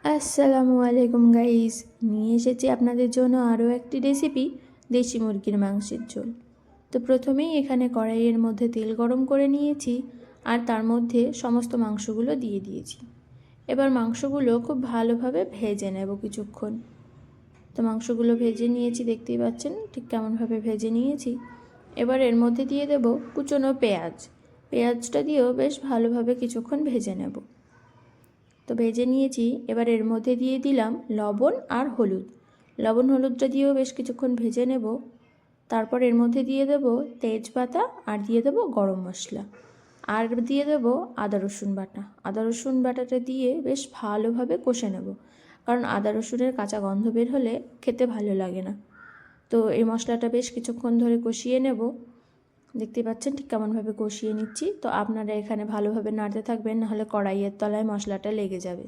আসসালামু আলাইকুম গাইস, নিয়ে এসেছি আপনাদের জন্য আরও একটি রেসিপি, দেশি মুরগির মাংসের ঝোল। তো প্রথমেই এখানে কড়াইয়ের মধ্যে তেল গরম করে নিয়েছি আর তার মধ্যে সমস্ত মাংসগুলো দিয়ে দিয়েছি। এবার মাংসগুলো খুব ভালোভাবে ভেজে নেব কিছুক্ষণ। তো মাংসগুলো ভেজে নিয়েছি, দেখতেই পাচ্ছেন ঠিক কেমনভাবে ভেজে নিয়েছি। এবার এর মধ্যে দিয়ে দেব কুচনো পেঁয়াজটা দিয়েও বেশ ভালোভাবে কিছুক্ষণ ভেজে নেব। তো ভেজে নিয়েছি। এবার এর মধ্যে দিয়ে দিলাম লবণ আর হলুদটা দিয়েও বেশ কিছুক্ষণ ভেজে নেব। তারপর এর মধ্যে দিয়ে দেব তেজপাতা আর দিয়ে দেব গরম মশলা আর দিয়ে দেব আদা রসুন বাটাটা দিয়ে বেশ ভালোভাবে কষে নেব, কারণ আদা রসুনের কাঁচা গন্ধ বের হলে খেতে ভালো লাগে না। তো এই মশলাটা বেশ কিছুক্ষণ ধরে কষিয়ে নেব। দেখতে পাচ্ছেন ঠিক কেমনভাবে কষিয়ে নিচ্ছি। তো আপনারা এখানে ভালোভাবে নাড়তে থাকবেন, নাহলে কড়াইয়ের তলায় মশলাটা লেগে যাবে।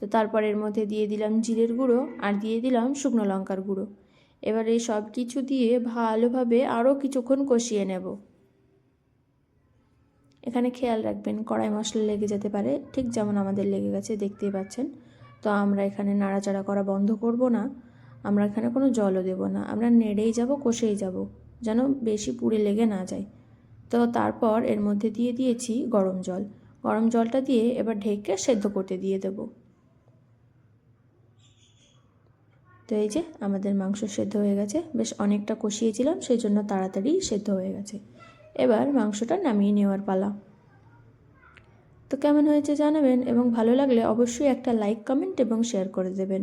তো তারপর এর মধ্যে দিয়ে দিলাম জিরের গুঁড়ো আর দিয়ে দিলাম শুকনো লঙ্কার গুঁড়ো। এবার এই সব কিছু দিয়ে ভালোভাবে আরও কিছুক্ষণ কষিয়ে নেব। এখানে খেয়াল রাখবেন কড়াই মশলা লেগে যেতে পারে, ঠিক যেমন আমাদের লেগে গেছে, দেখতেই পাচ্ছেন। তো আমরা এখানে নাড়াচাড়া করা বন্ধ করব না, আমরা এখানে কোনো জলও দেব না, আমরা নেড়েই যাব, কষেই যাব, যেন বেশি পুড়ে লেগে না যায়। তো তারপর এর মধ্যে দিয়ে দিয়েছি গরম জলটা দিয়ে এবার ঢেকে সেদ্ধ করতে দিয়ে দেব। তো এই যে আমাদের মাংস সেদ্ধ হয়ে গেছে, বেশ অনেকটা কষিয়েছিলাম, সেই জন্য তাড়াতাড়ি সেদ্ধ হয়ে গেছে। এবার মাংসটা নামিয়ে নেওয়ার পালা। তো কেমন হয়েছে জানাবেন, এবং ভালো লাগলে অবশ্যই একটা লাইক, কমেন্ট এবং শেয়ার করে দেবেন।